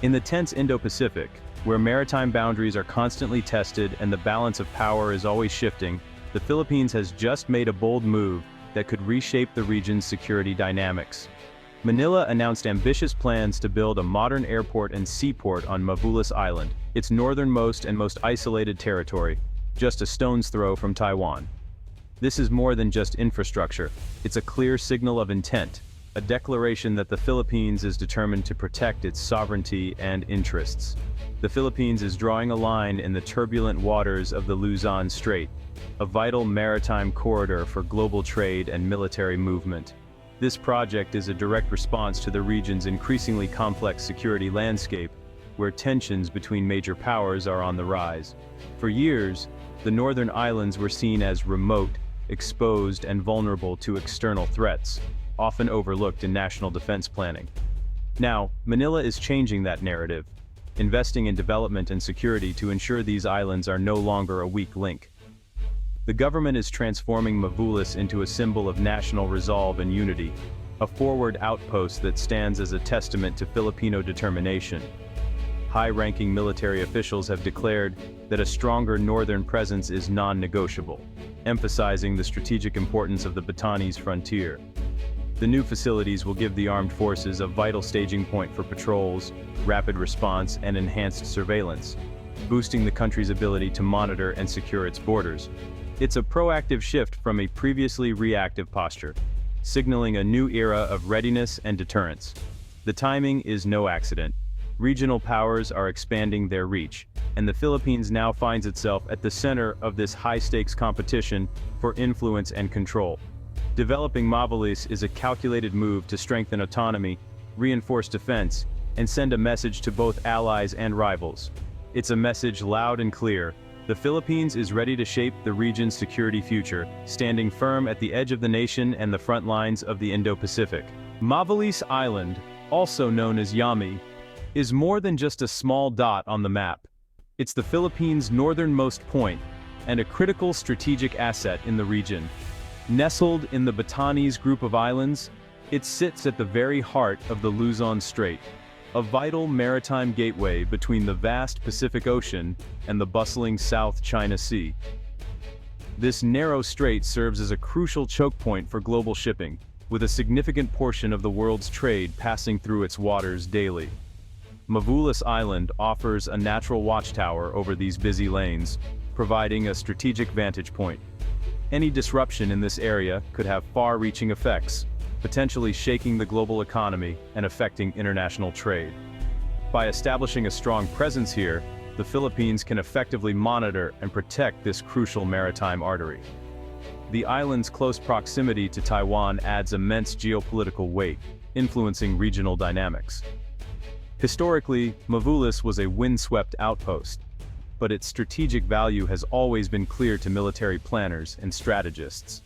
In the tense Indo-Pacific, where maritime boundaries are constantly tested and the balance of power is always shifting, the Philippines has just made a bold move that could reshape the region's security dynamics. Manila announced ambitious plans to build a modern airport and seaport on Mavulis Island, its northernmost and most isolated territory, just a stone's throw from Taiwan. This is more than just infrastructure, it's a clear signal of intent, a declaration that the Philippines is determined to protect its sovereignty and interests. The Philippines is drawing a line in the turbulent waters of the Luzon Strait, a vital maritime corridor for global trade and military movement. This project is a direct response to the region's increasingly complex security landscape, where tensions between major powers are on the rise. For years, the northern islands were seen as remote, exposed, and vulnerable to external threats, often overlooked in national defense planning. Now, Manila is changing that narrative, investing in development and security to ensure these islands are no longer a weak link. The government is transforming Mavulis into a symbol of national resolve and unity, a forward outpost that stands as a testament to Filipino determination. High-ranking military officials have declared that a stronger northern presence is non-negotiable, emphasizing the strategic importance of the Batanes frontier. The new facilities will give the armed forces a vital staging point for patrols, rapid response, and enhanced surveillance, boosting the country's ability to monitor and secure its borders. It's a proactive shift from a previously reactive posture, signaling a new era of readiness and deterrence. The timing is no accident. Regional powers are expanding their reach, and the Philippines now finds itself at the center of this high-stakes competition for influence and control. Developing Mavulis is a calculated move to strengthen autonomy, reinforce defense, and send a message to both allies and rivals. It's a message loud and clear. The Philippines is ready to shape the region's security future, standing firm at the edge of the nation and the front lines of the Indo-Pacific. Mavulis Island, also known as Yami, is more than just a small dot on the map. It's the Philippines' northernmost point, and a critical strategic asset in the region. Nestled in the Batanes group of islands, it sits at the very heart of the Luzon Strait, a vital maritime gateway between the vast Pacific Ocean and the bustling South China Sea. This narrow strait serves as a crucial choke point for global shipping, with a significant portion of the world's trade passing through its waters daily. Mavulis Island offers a natural watchtower over these busy lanes, providing a strategic vantage point. Any disruption in this area could have far-reaching effects, potentially shaking the global economy and affecting international trade. By establishing a strong presence here, the Philippines can effectively monitor and protect this crucial maritime artery. The island's close proximity to Taiwan adds immense geopolitical weight, influencing regional dynamics. Historically, Mavulis was a windswept outpost, but its strategic value has always been clear to military planners and strategists.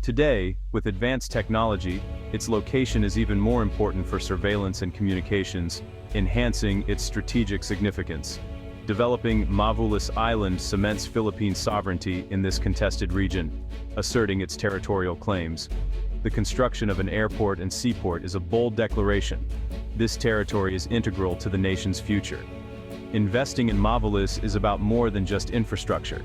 Today, with advanced technology, its location is even more important for surveillance and communications, enhancing its strategic significance. Developing Mavulis Island cements Philippine sovereignty in this contested region, asserting its territorial claims. The construction of an airport and seaport is a bold declaration. This territory is integral to the nation's future. Investing in Mavulis is about more than just infrastructure.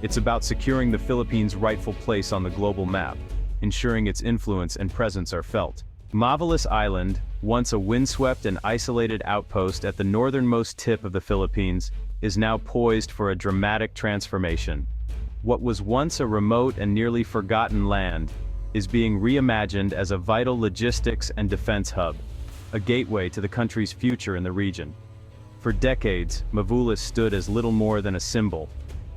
It's about securing the Philippines' rightful place on the global map, ensuring its influence and presence are felt. Mavulis Island, once a windswept and isolated outpost at the northernmost tip of the Philippines, is now poised for a dramatic transformation. What was once a remote and nearly forgotten land is being reimagined as a vital logistics and defense hub, a gateway to the country's future in the region. For decades, Mavulis stood as little more than a symbol,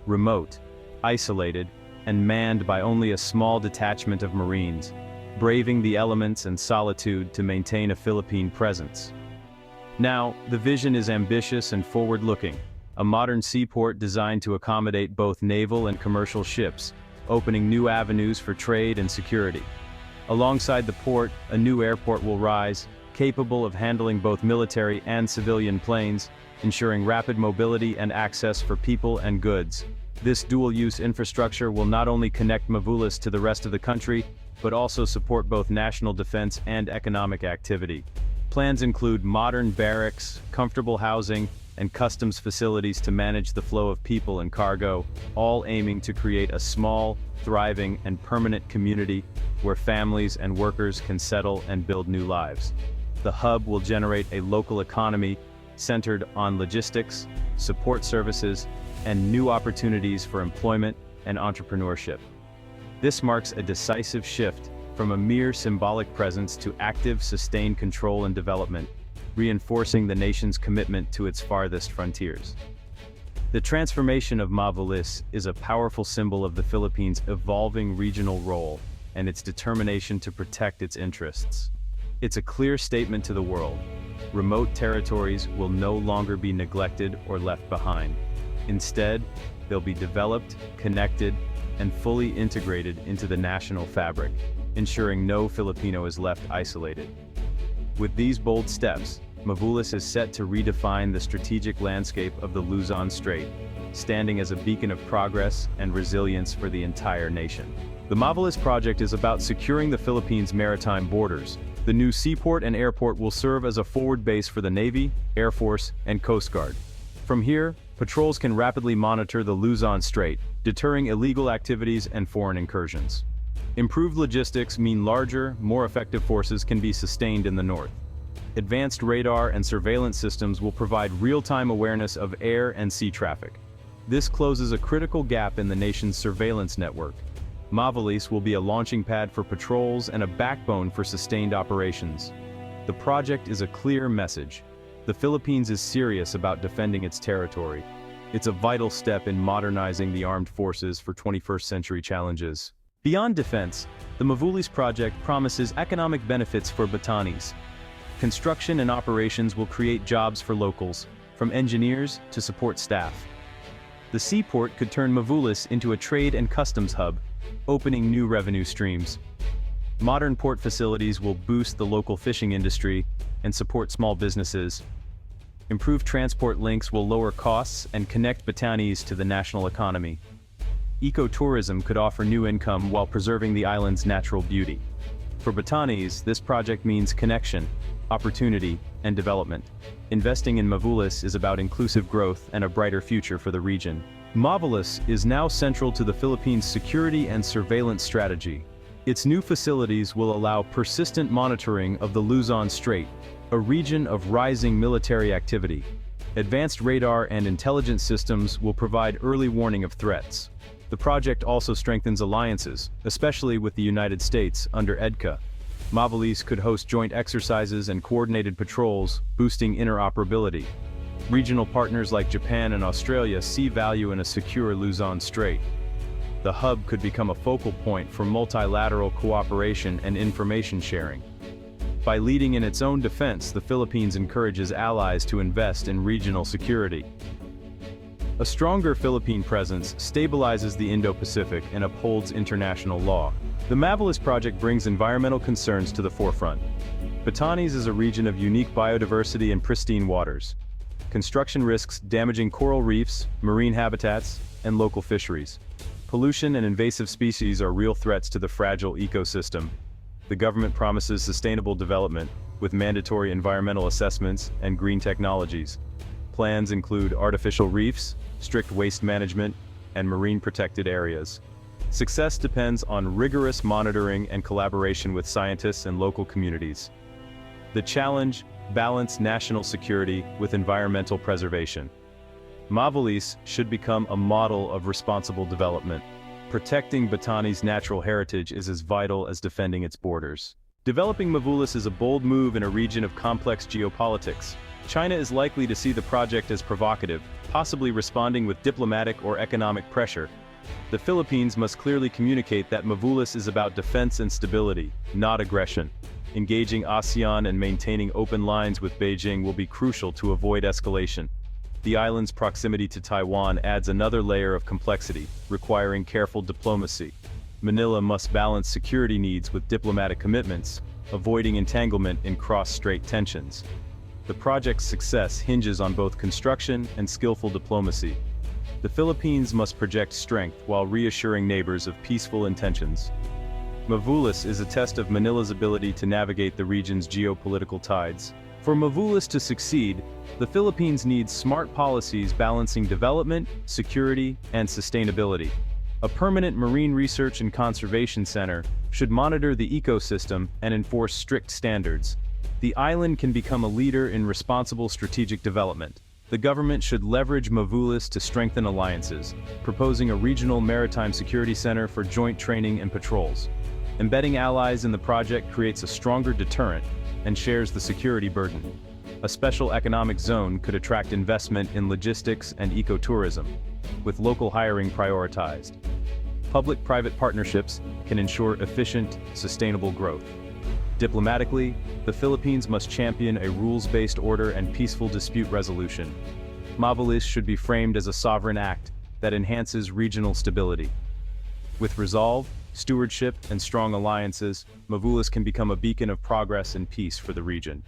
remote, isolated, and manned by only a small detachment of Marines, braving the elements and solitude to maintain a Philippine presence. Now, the vision is ambitious and forward-looking, a modern seaport designed to accommodate both naval and commercial ships, opening new avenues for trade and security. Alongside the port, a new airport will rise, capable of handling both military and civilian planes, ensuring rapid mobility and access for people and goods. This dual-use infrastructure will not only connect Mavulis to the rest of the country, but also support both national defense and economic activity. Plans include modern barracks, comfortable housing, and customs facilities to manage the flow of people and cargo, all aiming to create a small, thriving, and permanent community where families and workers can settle and build new lives. The hub will generate a local economy centered on logistics, support services, and new opportunities for employment and entrepreneurship. This marks a decisive shift from a mere symbolic presence to active, sustained control and development, reinforcing the nation's commitment to its farthest frontiers. The transformation of Mavulis is a powerful symbol of the Philippines' evolving regional role and its determination to protect its interests. It's a clear statement to the world: remote territories will no longer be neglected or left behind. Instead, they'll be developed, connected, and fully integrated into the national fabric, ensuring no Filipino is left isolated. With these bold steps, Mavulis is set to redefine the strategic landscape of the Luzon Strait, standing as a beacon of progress and resilience for the entire nation. The Mavulis project is about securing the Philippines' maritime borders. The new seaport and airport will serve as a forward base for the Navy, Air Force, and Coast Guard. From here, patrols can rapidly monitor the Luzon Strait, deterring illegal activities and foreign incursions. Improved logistics mean larger, more effective forces can be sustained in the north. Advanced radar and surveillance systems will provide real-time awareness of air and sea traffic. This closes a critical gap in the nation's surveillance network. Mavulis will be a launching pad for patrols and a backbone for sustained operations. The project is a clear message: the Philippines is serious about defending its territory. It's a vital step in modernizing the armed forces for 21st century challenges. Beyond defense, the Mavulis project promises economic benefits for Batanes. Construction and operations will create jobs for locals, from engineers to support staff. The seaport could turn Mavulis into a trade and customs hub, opening new revenue streams. Modern port facilities will boost the local fishing industry and support small businesses. Improved transport links will lower costs and connect Batanes to the national economy. Ecotourism could offer new income while preserving the island's natural beauty. For Batanes, this project means connection, opportunity, and development. Investing in Mavulis is about inclusive growth and a brighter future for the region. Mavulis is now central to the Philippines' security and surveillance strategy. Its new facilities will allow persistent monitoring of the Luzon Strait, a region of rising military activity. Advanced radar and intelligence systems will provide early warning of threats. The project also strengthens alliances, especially with the United States under EDCA. Mavulis could host joint exercises and coordinated patrols, boosting interoperability. Regional partners like Japan and Australia see value in a secure Luzon Strait. The hub could become a focal point for multilateral cooperation and information sharing. By leading in its own defense, the Philippines encourages allies to invest in regional security. A stronger Philippine presence stabilizes the Indo-Pacific and upholds international law. The Mavulis project brings environmental concerns to the forefront. Batanes is a region of unique biodiversity and pristine waters. Construction risks damaging coral reefs, marine habitats, and local fisheries. Pollution and invasive species are real threats to the fragile ecosystem. The government promises sustainable development, with mandatory environmental assessments and green technologies. Plans include artificial reefs, strict waste management, and marine protected areas. Success depends on rigorous monitoring and collaboration with scientists and local communities. The challenge: balance national security with environmental preservation. Mavulis should become a model of responsible development. Protecting Batanes' natural heritage is as vital as defending its borders. Developing Mavulis is a bold move in a region of complex geopolitics. China is likely to see the project as provocative, possibly responding with diplomatic or economic pressure. The Philippines must clearly communicate that Mavulis is about defense and stability, not aggression. Engaging ASEAN and maintaining open lines with Beijing will be crucial to avoid escalation. The island's proximity to Taiwan adds another layer of complexity, requiring careful diplomacy. Manila must balance security needs with diplomatic commitments, avoiding entanglement in cross-strait tensions. The project's success hinges on both construction and skillful diplomacy. The Philippines must project strength while reassuring neighbors of peaceful intentions. Mavulis is a test of Manila's ability to navigate the region's geopolitical tides. For Mavulis to succeed, the Philippines needs smart policies balancing development, security, and sustainability. A permanent marine research and conservation center should monitor the ecosystem and enforce strict standards. The island can become a leader in responsible strategic development. The government should leverage Mavulis to strengthen alliances, proposing a regional maritime security center for joint training and patrols. Embedding allies in the project creates a stronger deterrent and shares the security burden. A special economic zone could attract investment in logistics and ecotourism, with local hiring prioritized. Public-private partnerships can ensure efficient, sustainable growth. Diplomatically, the Philippines must champion a rules-based order and peaceful dispute resolution. Mavulis should be framed as a sovereign act that enhances regional stability. With resolve, stewardship, and strong alliances, Mavulis can become a beacon of progress and peace for the region.